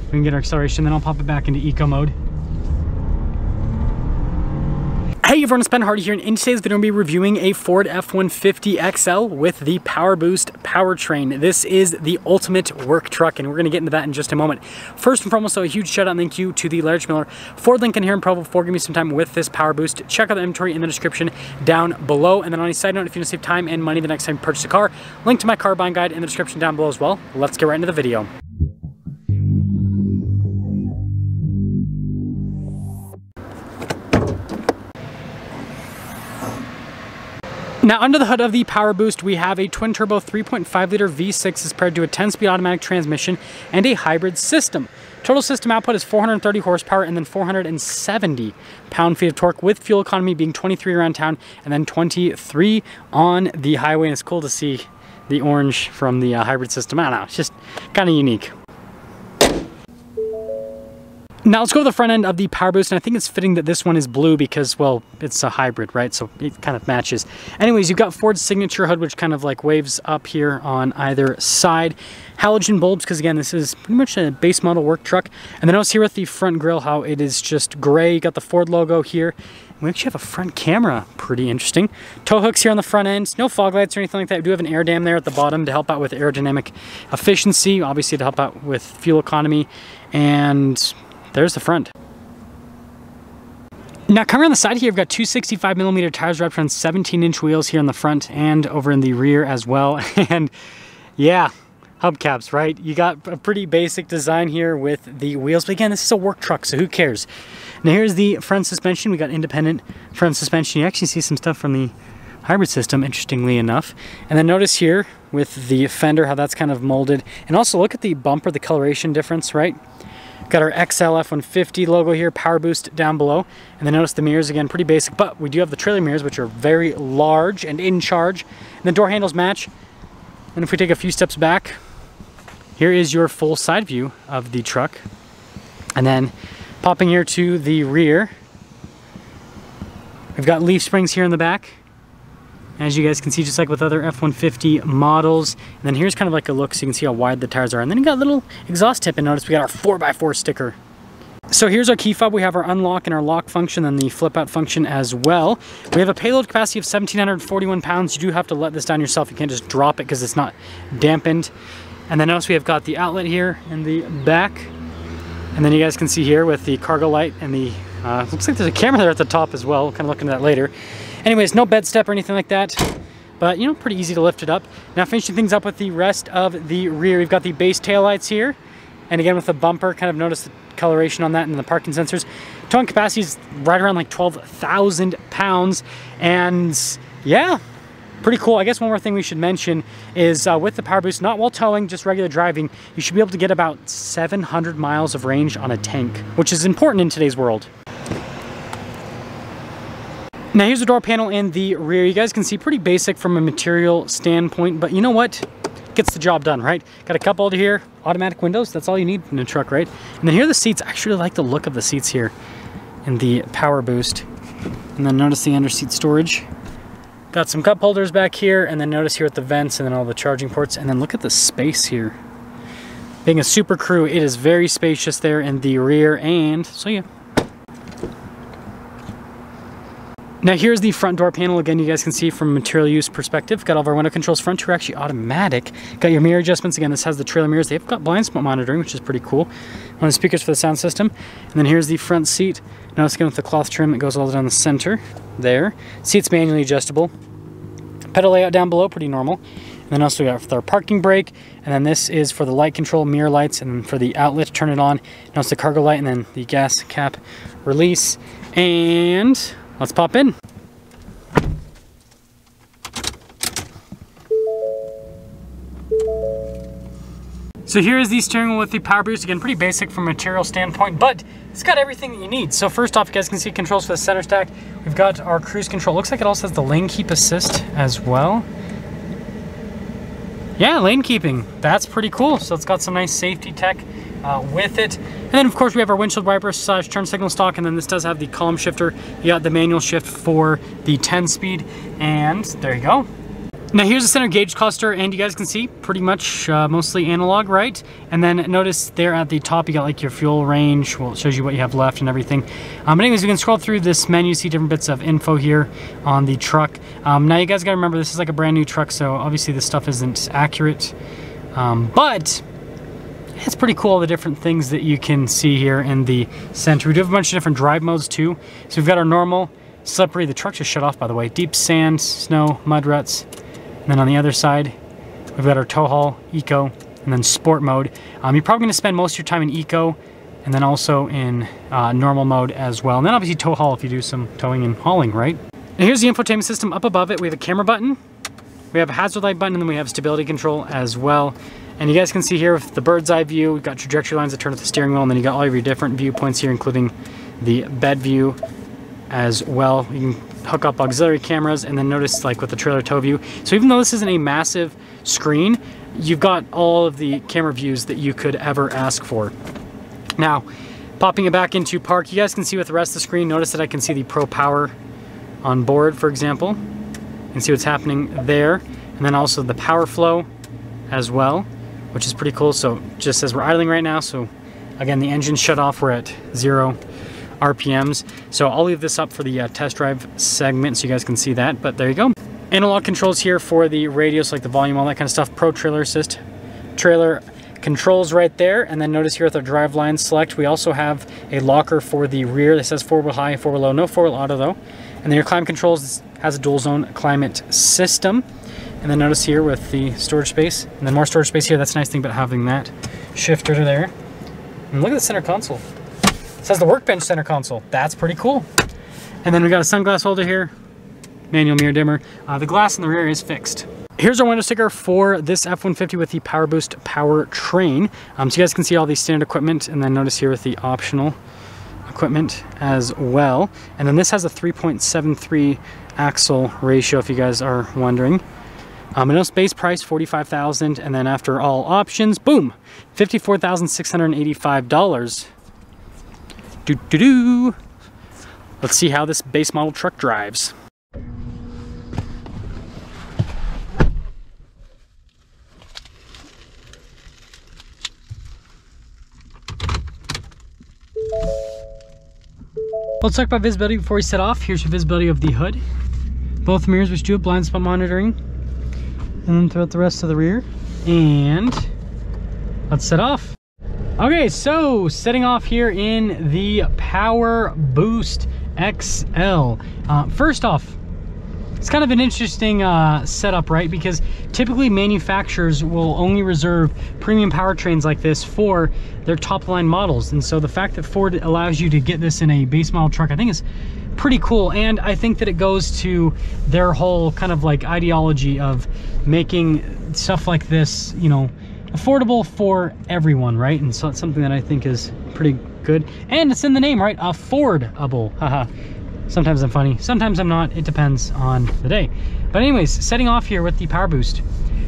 We can get our acceleration, then I'll pop it back into eco mode. Hey everyone, it's Ben Hardy here, and in today's video, I'm going to be reviewing a Ford F-150 XL with the PowerBoost powertrain. This is the ultimate work truck, and we're going to get into that in just a moment. First and foremost, though, a huge shout out and thank you to the Large Miller Ford Lincoln here in Provo for giving me some time with this PowerBoost. Check out the inventory in the description down below. And then on a side note, if you want to save time and money the next time you purchase a car, link to my car buying guide in the description down below as well. Let's get right into the video. Now, under the hood of the PowerBoost, we have a twin-turbo 3.5-liter V6 as paired to a 10-speed automatic transmission and a hybrid system. Total system output is 430 horsepower and then 470 pound-feet of torque, with fuel economy being 23 around town and then 23 on the highway. And it's cool to see the orange from the hybrid system. I don't know, it's just kind of unique. Now let's go to the front end of the PowerBoost, and I think it's fitting that this one is blue because, well, it's a hybrid, right? So it kind of matches. Anyways, you've got Ford's signature hood, which kind of like waves up here on either side. Halogen bulbs, because again, this is pretty much a base model work truck. And then notice here with the front grille, how it is just gray. You got the Ford logo here. And we actually have a front camera, pretty interesting. Tow hooks here on the front end, no fog lights or anything like that. We do have an air dam there at the bottom to help out with aerodynamic efficiency, obviously to help out with fuel economy. And there's the front. Now coming on the side here, you've got two 65mm tires wrapped around 17-inch wheels here on the front and over in the rear as well. And yeah, hubcaps, right? You got a pretty basic design here with the wheels, but again, this is a work truck, so who cares? Now here's the front suspension. We got independent front suspension. You actually see some stuff from the hybrid system, interestingly enough. And then notice here with the fender, how that's kind of molded. And also look at the bumper, the coloration difference, right? Got our XL F-150 logo here, PowerBoost down below. And then notice the mirrors, again, pretty basic, but we do have the trailer mirrors, which are very large and in charge. And the door handles match. And if we take a few steps back, here is your full side view of the truck. And then popping here to the rear, we've got leaf springs here in the back, as you guys can see, just like with other F-150 models. And then here's kind of like a look so you can see how wide the tires are. And then you got a little exhaust tip, and notice we got our 4x4 sticker. So here's our key fob. We have our unlock and our lock function, and the flip out function as well. We have a payload capacity of 1,741 pounds. You do have to let this down yourself. You can't just drop it because it's not dampened. And then notice we have got the outlet here in the back. And then you guys can see here with the cargo light and the, looks like there's a camera there at the top as well. We'll kind of look into that later. Anyways, no bed step or anything like that, but you know, pretty easy to lift it up. Now finishing things up with the rest of the rear, we've got the base taillights here. And again with the bumper, kind of notice the coloration on that and the parking sensors. Towing capacity is right around like 12,000 pounds. And yeah, pretty cool. I guess one more thing we should mention is with the PowerBoost, not while towing, just regular driving, you should be able to get about 700 miles of range on a tank, which is important in today's world. Now here's the door panel in the rear. You guys can see pretty basic from a material standpoint, but you know what? Gets the job done, right? Got a cup holder here, automatic windows, that's all you need in a truck, right? And then here are the seats. I actually like the look of the seats here in the PowerBoost. And then notice the under seat storage. Got some cup holders back here, and then notice here at the vents and then all the charging ports. And then look at the space here. Being a Super Crew, it is very spacious there in the rear, and so yeah. Now here's the front door panel. Again, you guys can see from a material use perspective, got all of our window controls. Front two are actually automatic. Got your mirror adjustments. Again, this has the trailer mirrors. They've got blind spot monitoring, which is pretty cool. One of the speakers for the sound system. And then here's the front seat. Notice again with the cloth trim, it goes all down the center there. Seat's manually adjustable. Pedal layout down below, pretty normal. And then also we got our parking brake. And then this is for the light control, mirror lights, and then for the outlet to turn it on. Notice the cargo light and then the gas cap release. And let's pop in. So here is the steering wheel with the PowerBoost. Again, pretty basic from a material standpoint, but it's got everything that you need. So first off, you guys can see controls for the center stack. We've got our cruise control. Looks like it also has the lane keep assist as well. Yeah, lane keeping. That's pretty cool. So it's got some nice safety tech with it. And then of course we have our windshield wipers / turn signal stock, and then this does have the column shifter. You got the manual shift for the 10-speed, and there you go. Now here's the center gauge cluster, and you guys can see pretty much mostly analog, right? And then notice there at the top you got like your fuel range. Well, it shows you what you have left and everything. But anyways, you can scroll through this menu, see different bits of info here on the truck. Now you guys gotta remember this is like a brand new truck, so obviously this stuff isn't accurate. But it's pretty cool, the different things that you can see here in the center. We do have a bunch of different drive modes too. So we've got our normal, slippery, the truck just shut off by the way, deep sand, snow, mud ruts. And then on the other side, we've got our tow haul, eco, and then sport mode. You're probably gonna spend most of your time in eco, and then also in normal mode as well. And then obviously tow haul if you do some towing and hauling, right? And here's the infotainment system. Up above it, we have a camera button, we have a hazard light button, and then we have stability control as well. And you guys can see here with the bird's eye view, we've got trajectory lines that turn at the steering wheel, and then you got all of your different viewpoints here, including the bed view as well. You can hook up auxiliary cameras, and then notice like with the trailer tow view. So even though this isn't a massive screen, you've got all of the camera views that you could ever ask for. Now, popping it back into park, you guys can see with the rest of the screen, notice that I can see the Pro Power on board, for example. You can see what's happening there. And then also the power flow as well, which is pretty cool. So just as we're idling right now, so again, the engine's shut off, we're at 0 RPMs. So I'll leave this up for the test drive segment so you guys can see that, but there you go. Analog controls here for the radios, like the volume, all that kind of stuff. Pro Trailer Assist, trailer controls right there. And then notice here with our drive line select, we also have a locker for the rear that says 4-wheel high, 4-wheel low, no 4-wheel auto though. And then your climate controls has a dual zone climate system. And then notice here with the storage space, and then more storage space here. That's the nice thing about having that shifter there. And look at the center console. It says the workbench center console. That's pretty cool. And then we got a sunglass holder here, manual mirror dimmer. The glass in the rear is fixed. Here's our window sticker for this F-150 with the PowerBoost powertrain. So you guys can see all the standard equipment, and then notice here with the optional equipment as well. And then this has a 3.73 axle ratio, if you guys are wondering. And it's base price $45,000, and then after all options, boom, $54,685. Let's see how this base model truck drives. Let's talk about visibility before we set off. Here's your visibility of the hood. Both mirrors, which do have blind spot monitoring. And then throughout the rest of the rear. And let's set off. Okay, so setting off here in the PowerBoost XL. First off, it's kind of an interesting setup, right? Because typically manufacturers will only reserve premium powertrains like this for their top line models. And so the fact that Ford allows you to get this in a base model truck, I think is pretty cool. And I think that it goes to their whole kind of like ideology of making stuff like this, you know, affordable for everyone, right? And so it's something that I think is pretty good. And it's in the name, right? Affordable. Haha. Sometimes I'm funny, sometimes I'm not. It depends on the day. But anyways, setting off here with the PowerBoost.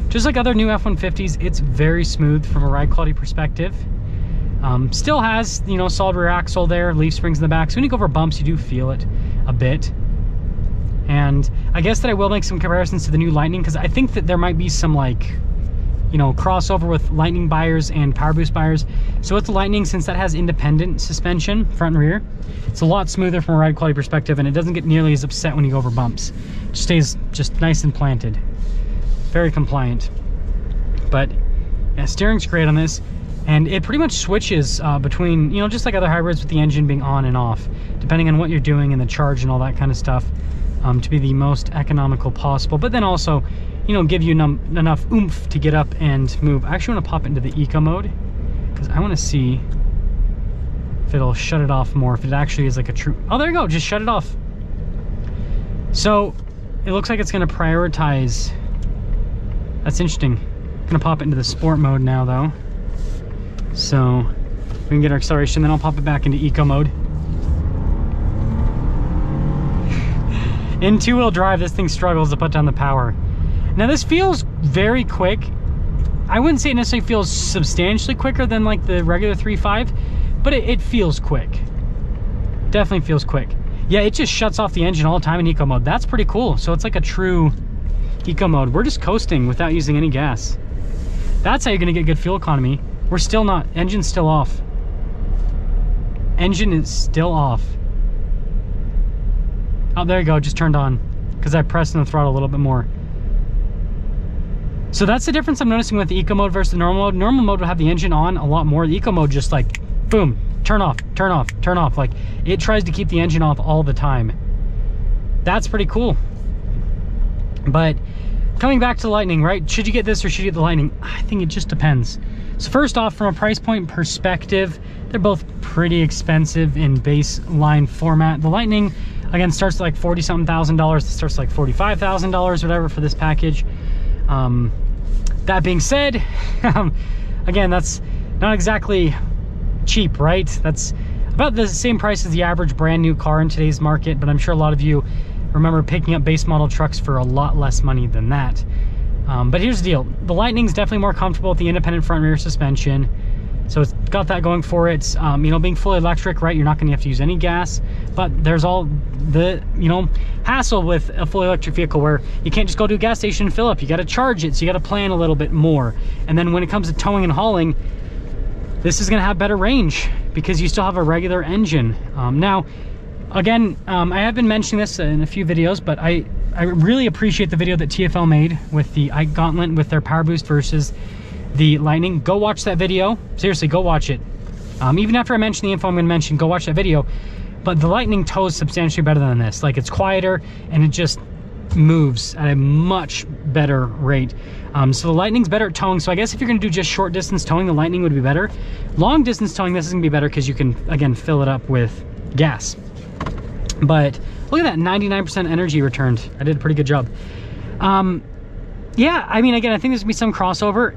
Just like other new F-150s, it's very smooth from a ride quality perspective. Still has, you know, solid rear axle there, leaf springs in the back. So when you go over bumps, you do feel it a bit. And I guess that I will make some comparisons to the new Lightning, because I think that there might be some, like, you know, crossover with Lightning buyers and PowerBoost buyers. So with the Lightning, since that has independent suspension, front and rear, it's a lot smoother from a ride quality perspective, and it doesn't get nearly as upset when you go over bumps. It stays just nice and planted. Very compliant. But yeah, steering's great on this, and it pretty much switches between, you know, just like other hybrids with the engine being on and off, depending on what you're doing and the charge and all that kind of stuff, to be the most economical possible, but then also, you know, give you enough oomph to get up and move. I actually want to pop into the eco mode because I want to see if it'll shut it off more, if it actually is like a true, oh, there you go, just shut it off. So it looks like it's going to prioritize. That's interesting. I'm going to pop it into the sport mode now though, so we can get our acceleration, then I'll pop it back into eco mode. In two-wheel drive, this thing struggles to put down the power. Now this feels very quick. I wouldn't say it necessarily feels substantially quicker than like the regular 3.5, but it feels quick. Definitely feels quick. Yeah, it just shuts off the engine all the time in eco mode. That's pretty cool. So it's like a true eco mode. We're just coasting without using any gas. That's how you're gonna get good fuel economy. We're still not, engine's still off. Engine is still off. Oh, there you go, just turned on because I pressed on the throttle a little bit more. So that's the difference I'm noticing with the eco mode versus the normal mode. Normal mode will have the engine on a lot more. The eco mode just like, boom, turn off, turn off, turn off. Like it tries to keep the engine off all the time. That's pretty cool. But coming back to the Lightning, right? Should you get this or should you get the Lightning? I think it just depends. So first off, from a price point perspective, they're both pretty expensive in baseline format. The Lightning, again, starts at like $40-something thousand. It starts at like $45,000, whatever, for this package. That being said, again, that's not exactly cheap, right? That's about the same price as the average brand new car in today's market, but I'm sure a lot of you remember picking up base model trucks for a lot less money than that. But here's the deal. The Lightning's definitely more comfortable with the independent front rear suspension. So it's got that going for it. You know, being fully electric, right? You're not going to have to use any gas, but there's all the, you know, hassle with a fully electric vehicle where you can't just go to a gas station and fill up. You got to charge it. So you got to plan a little bit more. And then when it comes to towing and hauling, this is going to have better range because you still have a regular engine. Now, again, I have been mentioning this in a few videos, but I really appreciate the video that TFL made with the Ike Gauntlet with their PowerBoost versus the Lightning. Go watch that video. Seriously, go watch it. Even after I mention the info I'm going to mention, go watch that video. But the Lightning tows substantially better than this. Like, it's quieter and it just moves at a much better rate. So the Lightning's better at towing. So I guess if you're going to do just short distance towing, the Lightning would be better. Long distance towing, this is going to be better because you can, again, fill it up with gas. But look at that, 99% energy returned. I did a pretty good job. Yeah, I mean, again, I think there's gonna be some crossover.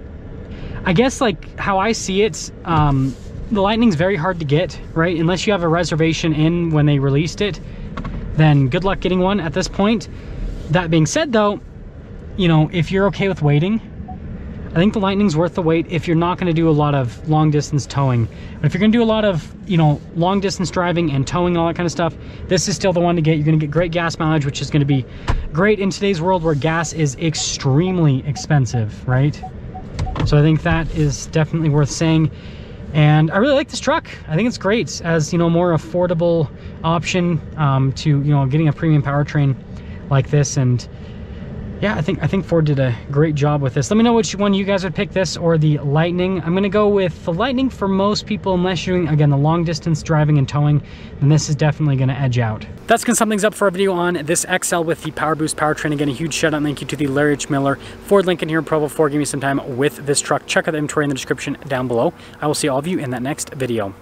I guess, like, how I see it, the Lightning's very hard to get, right? Unless you have a reservation in when they released it, then good luck getting one at this point. That being said, though, you know, if you're okay with waiting, I think the Lightning's worth the wait if you're not going to do a lot of long distance towing. But if you're going to do a lot of, you know, long distance driving and towing and all that kind of stuff, this is still the one to get. You're going to get great gas mileage, which is going to be great in today's world where gas is extremely expensive, right? So I think that is definitely worth saying. And I really like this truck. I think it's great as, you know, more affordable option to, you know, getting a premium powertrain like this. And yeah, I think Ford did a great job with this. Let me know which one you guys would pick, this or the Lightning. I'm gonna go with the Lightning for most people, unless you're doing, again, the long distance driving and towing, then this is definitely gonna edge out. That's gonna sum things up for our video on this XL with the PowerBoost powertrain. Again, a huge shout out and thank you to the Larry H. Miller Ford Lincoln here in Provo for giving me some time with this truck. Check out the inventory in the description down below. I will see all of you in that next video.